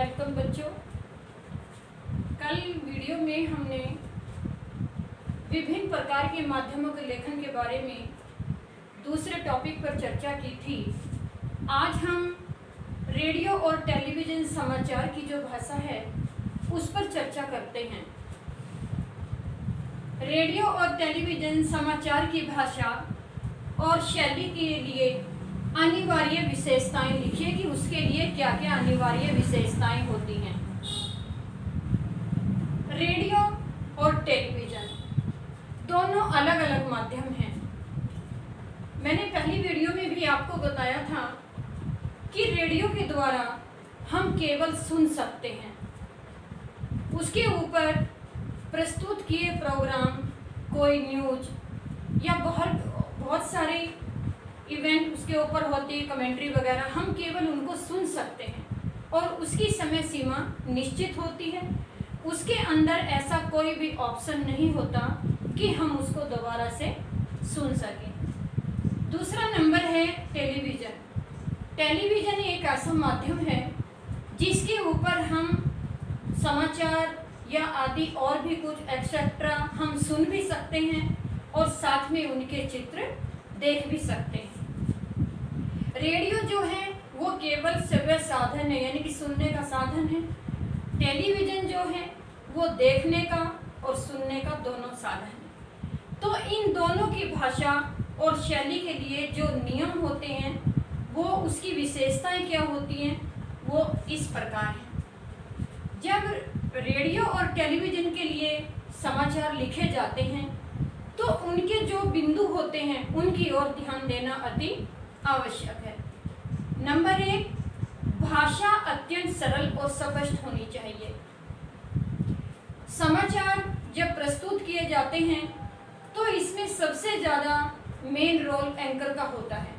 Welcome बच्चों। कल video में हमने विभिन्न प्रकार के माध्यमों के लेखन के बारे में दूसरे टॉपिक पर चर्चा की थी। आज हम रेडियो और टेलीविज़न समाचार की जो भाषा है उस पर चर्चा करते हैं। रेडियो और टेलीविज़न समाचार की भाषा और शैली के लिए अनिवार्य विशेषताएं लिखिए कि उसके लिए क्या क्या अनिवार्य विशेषताएं होती हैं। रेडियो और टेलीविज़न दोनों अलग अलग माध्यम हैं। मैंने पहली वीडियो में भी आपको बताया था कि रेडियो के द्वारा हम केवल सुन सकते हैं, उसके ऊपर प्रस्तुत किए प्रोग्राम, कोई न्यूज या बहुत सारे इवेंट उसके ऊपर होती है, कमेंट्री वगैरह, हम केवल उनको सुन सकते हैं और उसकी समय सीमा निश्चित होती है। उसके अंदर ऐसा कोई भी ऑप्शन नहीं होता कि हम उसको दोबारा से सुन सकें। दूसरा नंबर है टेलीविज़न। टेलीविज़न एक ऐसा माध्यम है जिसके ऊपर हम समाचार या आदि और भी कुछ एक्सेट्रा हम सुन भी सकते हैं और साथ में उनके चित्र देख भी सकते हैं। रेडियो जो है वो केवल श्रव्य साधन है, यानी कि सुनने का साधन है। टेलीविज़न जो है वो देखने का और सुनने का दोनों साधन है। तो इन दोनों की भाषा और शैली के लिए जो नियम होते हैं, वो उसकी विशेषताएं क्या होती हैं, वो इस प्रकार हैं। जब रेडियो और टेलीविज़न के लिए समाचार लिखे जाते हैं तो उनके जो बिंदु होते हैं उनकी ओर ध्यान देना अति आवश्यक है। नंबर 1, भाषा अत्यंत सरल और स्पष्ट होनी चाहिए। समाचार जब प्रस्तुत किए जाते हैं तो इसमें सबसे ज़्यादा मेन रोल एंकर का होता है।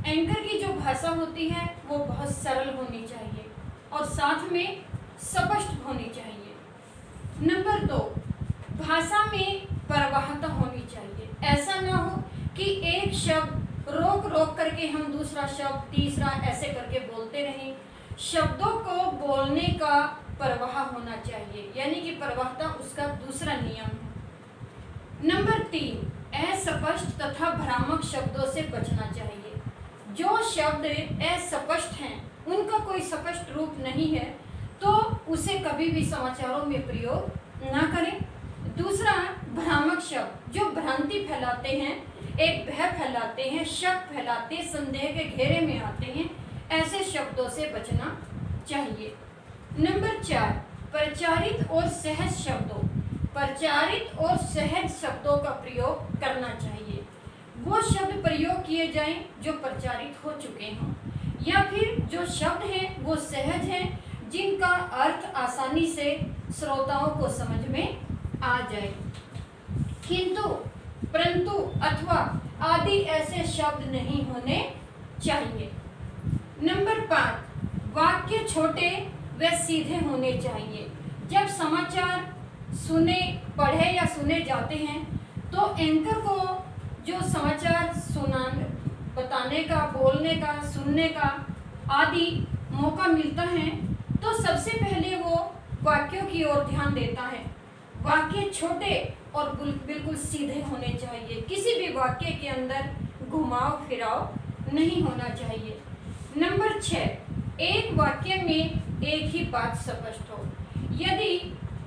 एंकर की जो भाषा होती है वो बहुत सरल होनी चाहिए और साथ में स्पष्ट होनी चाहिए। नंबर 2, भाषा में प्रवाहता होनी चाहिए। ऐसा ना हो कि एक शब्द रोक रोक करके हम दूसरा शब्द, तीसरा ऐसे करके बोलते रहें। शब्दों को बोलने का प्रवाह होना चाहिए, यानी कि प्रवाहता उसका दूसरा नियम है। नंबर 3, अस्पष्ट तथा भ्रामक शब्दों से बचना चाहिए। जो शब्द अस्पष्ट हैं, उनका कोई स्पष्ट रूप नहीं है, तो उसे कभी भी समाचारों में प्रयोग ना करें। दूसरा, भ्रामक शब्द जो भ्रांति फैलाते हैं, एक भय फैलाते हैं, शक फैलाते, संदेह के घेरे में आते हैं, ऐसे शब्दों से बचना चाहिए। नंबर 4, प्रचारित और सहज शब्दों, प्रचारित और सहज शब्दों का प्रयोग करना चाहिए। वो शब्द प्रयोग किए जाएं जो प्रचारित हो चुके हों, या फिर जो शब्द हैं वो सहज हैं, जिनका अर्थ आसानी से श्रोताओं को समझ में आ जाए। किंतु, परंतु, अथवा आदि ऐसे शब्द नहीं होने चाहिए। नंबर 5, वाक्य छोटे व सीधे होने चाहिए। जब समाचार पढ़े या सुने जाते हैं तो एंकर को जो समाचार बताने का, बोलने का, सुनने का आदि मौका मिलता है तो सबसे पहले वो वाक्यों की ओर ध्यान देता है। वाक्य छोटे और बिल्कुल सीधे होने चाहिए। किसी भी वाक्य के अंदर घुमाव फिराव नहीं होना चाहिए। नंबर 6, एक वाक्य में एक ही बात स्पष्ट हो। यदि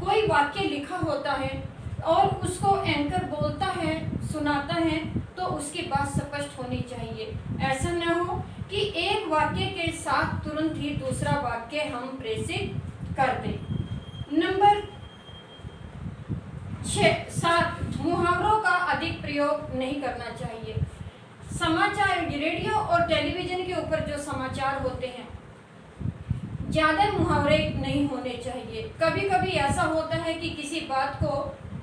कोई वाक्य लिखा होता है और उसको एंकर बोलता है, सुनाता है, तो उसकी बात स्पष्ट होनी चाहिए। ऐसा न हो कि एक वाक्य के साथ तुरंत ही दूसरा वाक्य हम प्रेषित कर दें। नंबर 7, मुहावरों का अधिक प्रयोग नहीं करना चाहिए। समाचार, रेडियो और टेलीविज़न के ऊपर जो समाचार होते हैं, ज़्यादा मुहावरे नहीं होने चाहिए। कभी कभी ऐसा होता है कि किसी बात को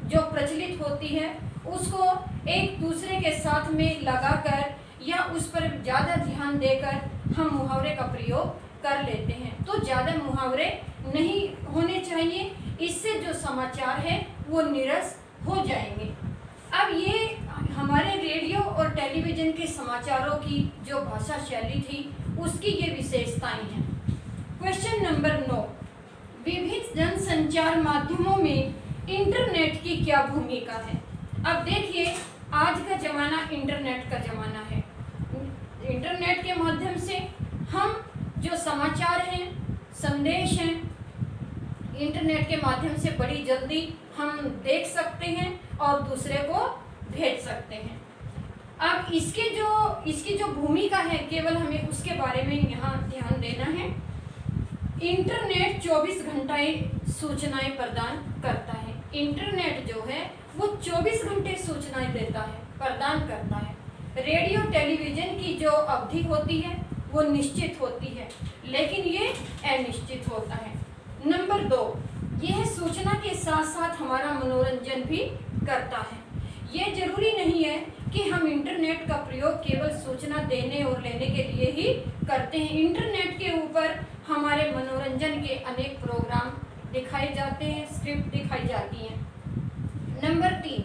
जो प्रचलित होती है उसको एक दूसरे के साथ में लगाकर या उस पर ज़्यादा ध्यान देकर हम मुहावरे का प्रयोग कर लेते हैं, तो ज़्यादा मुहावरे नहीं होने चाहिए। इससे जो समाचार है वो नीरस हो जाएंगे। अब ये हमारे रेडियो और टेलीविज़न के समाचारों की जो भाषा शैली थी उसकी ये विशेषताएं हैं। क्वेश्चन नंबर 9, विभिन्न जनसंचार माध्यमों में इंटरनेट की क्या भूमिका है। अब देखिए, आज का जमाना इंटरनेट का जमाना है। इंटरनेट के माध्यम से हम जो समाचार हैं, संदेश हैं, इंटरनेट के माध्यम से बड़ी जल्दी हम देख सकते हैं और दूसरे को भेज सकते हैं। अब इसकी जो भूमिका है, केवल हमें उसके बारे में यहाँ ध्यान देना है। इंटरनेट 24 घंटे सूचनाएं प्रदान करता है। इंटरनेट जो है वो 24 घंटे सूचनाएं देता है, प्रदान करता है। रेडियो टेलीविजन की जो अवधि होती है वो निश्चित होती है, लेकिन ये अनिश्चित होता है। नंबर 2, यह सूचना के साथ साथ हमारा मनोरंजन भी करता है। ये जरूरी नहीं है कि हम इंटरनेट का प्रयोग केवल सूचना देने और लेने के लिए ही करते हैं। इंटरनेट के ऊपर हमारे मनोरंजन के अनेक प्रोग्राम दिखाए जाते हैं, स्क्रिप्ट दिखाई जाती हैं। नंबर 3,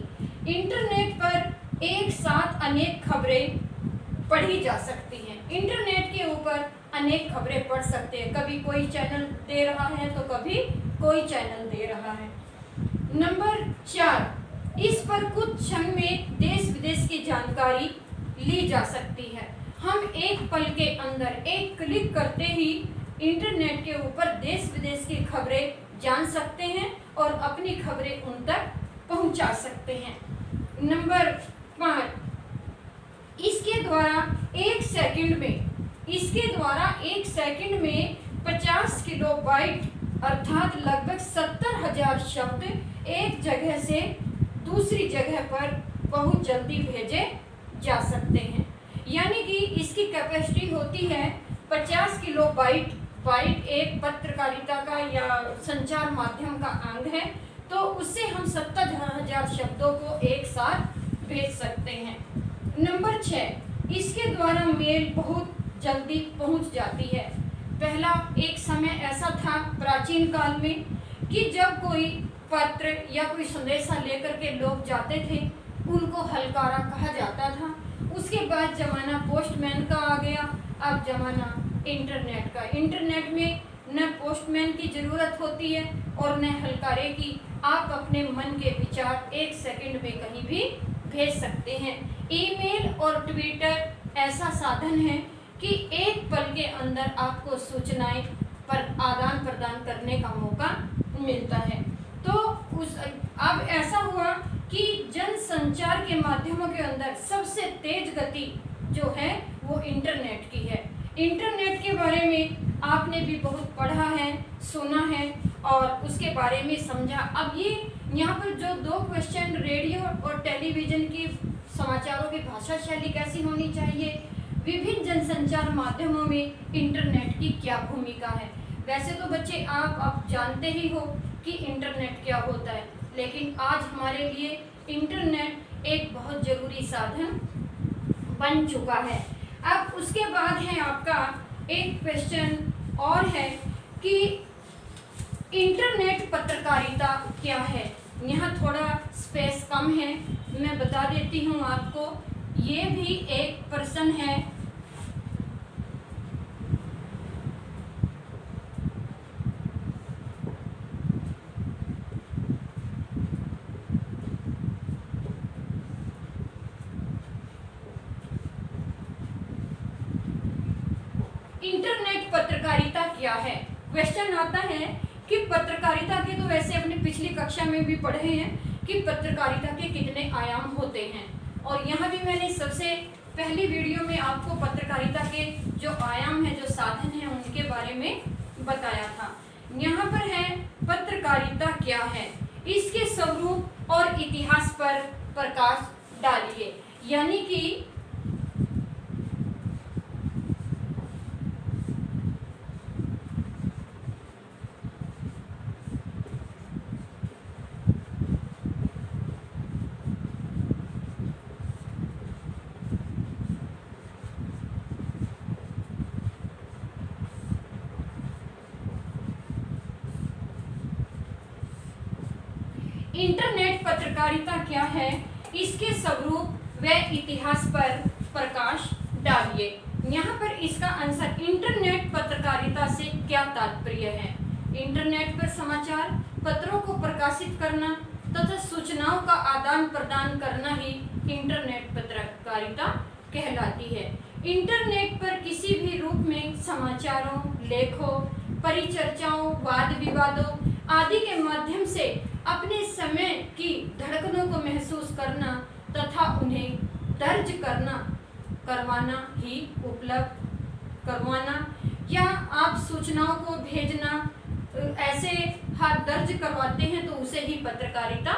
इंटरनेट पर एक साथ अनेक खबरें पढ़ी जा सकती हैं। इंटरनेट के ऊपर अनेक खबरें पढ़ सकते हैं, कभी कोई चैनल दे रहा है तो कभी कोई चैनल दे रहा है। नंबर 4, इस पर कुछ क्षण में देश विदेश की जानकारी ली जा सकती है। हम एक पल के अंदर एक क्लिक करते ही इंटरनेट के ऊपर देश विदेश की खबरें जान सकते हैं और अपनी खबरें उन तक पहुंचा सकते हैं। नंबर 5, इसके द्वारा एक सेकंड में 50 किलोबाइट अर्थात लगभग 70,000 शब्द एक जगह से दूसरी जगह पर बहुत जल्दी भेजे जा सकते हैं। यानी कि इसकी कैपेसिटी होती है 50 किलोबाइट। बाइट एक पत्रकारिता का या संचार माध्यम का अंग है, तो उससे हम 70,000 शब्दों को एक साथ भेज सकते हैं। नंबर 6, इसके द्वारा मेल बहुत जल्दी पहुंच जाती है। पहला एक समय ऐसा था प्राचीन काल में कि जब कोई पत्र या कोई संदेशा लेकर के लोग जाते थे, उनको हलकारा कहा जाता था। उसके बाद जमाना पोस्टमैन का आ गया, अब जमाना इंटरनेट का। इंटरनेट में न पोस्टमैन की ज़रूरत होती है और न हलकारे की। आप अपने मन के विचार एक सेकंड में कहीं भी भेज सकते हैं। ईमेल और ट्विटर ऐसा साधन है कि एक पल के अंदर आपको सूचनाएं पर आदान प्रदान करने का मौका मिलता है। तो अब ऐसा हुआ कि जनसंचार के माध्यमों के अंदर सबसे तेज गति जो है वो इंटरनेट की है। इंटरनेट के बारे में आपने भी बहुत पढ़ा है, सुना है और उसके बारे में समझा। अब ये यहाँ पर जो 2 क्वेश्चन, रेडियो और टेलीविज़न की समाचारों की भाषा शैली कैसी होनी चाहिए, विभिन्न जनसंचार माध्यमों में इंटरनेट की क्या भूमिका है। वैसे तो बच्चे आप अब जानते ही हो कि इंटरनेट क्या होता है, लेकिन आज हमारे लिए इंटरनेट एक बहुत ज़रूरी साधन बन चुका है। अब उसके बाद है आपका एक क्वेश्चन और है कि इंटरनेट पत्रकारिता क्या है। यहाँ थोड़ा स्पेस कम है, मैं बता देती हूँ आपको। ये भी एक प्रश्न है। इंटरनेट पत्रकारिता क्या है। क्वेश्चन आता है कि पत्रकारिता के, तो वैसे अपने पिछली कक्षा में भी पढ़े हैं कि पत्रकारिता के कितने आयाम होते हैं, और यहाँ भी मैंने सबसे पहली वीडियो में आपको पत्रकारिता के जो आयाम है, जो साधन है, उनके बारे में बताया था। यहाँ पर है पत्रकारिता क्या है, इसके स्वरूप और इतिहास पर प्रकाश डालिए। यानी कि इंटरनेट पत्रकारिता क्या है, इसके स्वरूप व इतिहास पर प्रकाश डालिए। यहाँ पर इसका आंसर, इंटरनेट पत्रकारिता से क्या तात्पर्य है। इंटरनेट पर समाचार पत्रों को प्रकाशित करना तथा सूचनाओं का आदान प्रदान करना ही इंटरनेट पत्रकारिता कहलाती है। इंटरनेट पर किसी भी रूप में समाचारों, लेखों, परिचर्चाओं, वाद विवादों आदि के माध्यम से अपने समय की धड़कनों को महसूस करना तथा उन्हें दर्ज करवाना ही उपलब्ध करवाना या आप सूचनाओं को भेजना ऐसे हाथ दर्ज करवाते हैं तो उसे ही पत्रकारिता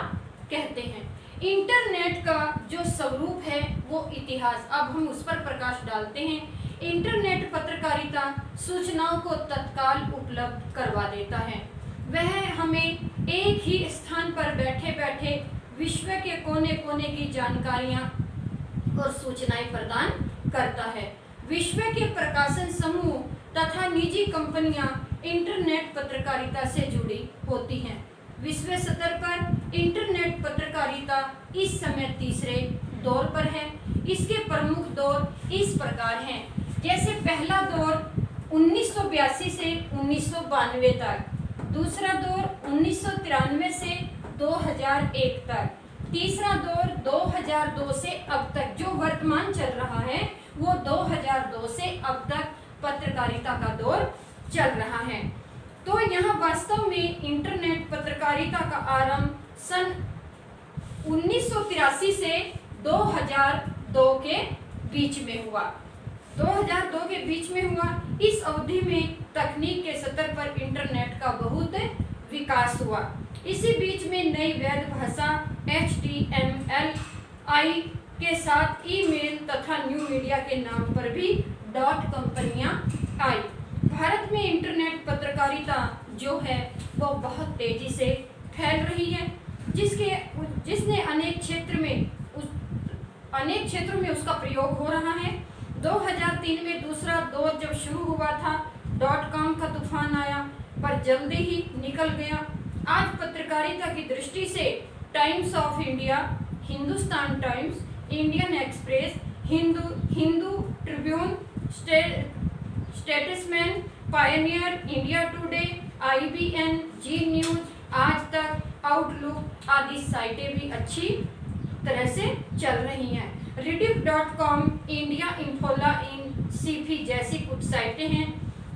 कहते हैं। इंटरनेट का जो स्वरूप है वो इतिहास, अब हम उस पर प्रकाश डालते हैं। इंटरनेट पत्रकारिता सूचनाओं को तत्काल उपलब्ध करवा देता है। वह हमें एक ही स्थान पर बैठे बैठे विश्व के कोने कोने की जानकारियां और सूचनाएं प्रदान करता है। विश्व के प्रकाशन समूह तथा निजी कंपनियां इंटरनेट पत्रकारिता से जुड़ी होती हैं। विश्व स्तर पर इंटरनेट पत्रकारिता इस समय तीसरे दौर पर है। इसके प्रमुख दौर इस प्रकार हैं, जैसे पहला दौर 1982 से 1992 तक, दूसरा दौर 1993 से 2001 तक, तीसरा दौर 2002 से अब तक। जो वर्तमान चल रहा है वो 2002 से अब तक पत्रकारिता का दौर चल रहा है। तो यहाँ वास्तव में इंटरनेट पत्रकारिता का आरंभ सन 1983 से 2002 के बीच में हुआ। 2002 के बीच में हुआ। इस अवधि में तकनीक के स्तर पर इंटरनेट का बहुत विकास हुआ। इसी बीच में नई वैध भाषा HTML के साथ ईमेल तथा न्यू मीडिया के नाम पर भी डॉट कंपनियां आई। भारत में इंटरनेट पत्रकारिता जो है वो बहुत तेजी से फैल रही है, जिसने अनेक क्षेत्रों में उसका प्रयोग हो रहा है। 2003 में दूसरा दौर जब शुरू हुआ था, .com का तूफान आया पर जल्दी ही निकल गया। आज पत्रकारिता की दृष्टि से Times of India, Hindustan Times, Indian Express, Hindu Tribune, Statesman, Pioneer, India Today, IBN, Zee News, Aaj Tak, outlook आदि साइटें भी अच्छी तरह से चल रही हैं। Rediff.com, इंडिया इन्फोला, CP जैसी कुछ साइटें हैं।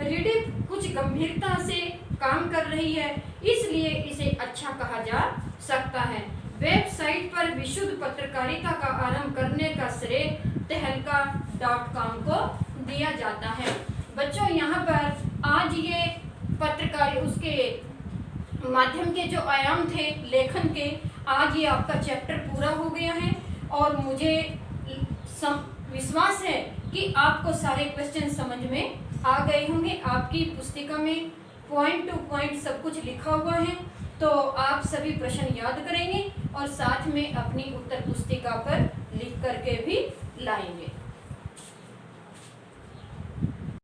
Rediff कुछ गंभीरता से काम कर रही है, इसलिए इसे अच्छा कहा जा सकता है। वेबसाइट पर विशुद्ध पत्रकारिता का आरंभ करने का श्रेय तहलका.com को दिया जाता है। बच्चों, यहाँ पर आज ये पत्रकारी उसके माध्यम के जो आयाम थे लेखन के, आज ये आपका चैप्टर पूरा हो गया है और मुझे विश्वास है कि आपको सारे क्वेश्चन समझ में आ गए होंगे। आपकी पुस्तिका में पॉइंट टू पॉइंट सब कुछ लिखा हुआ है, तो आप सभी प्रश्न याद करेंगे और साथ में अपनी उत्तर पुस्तिका पर लिख करके भी लाएंगे।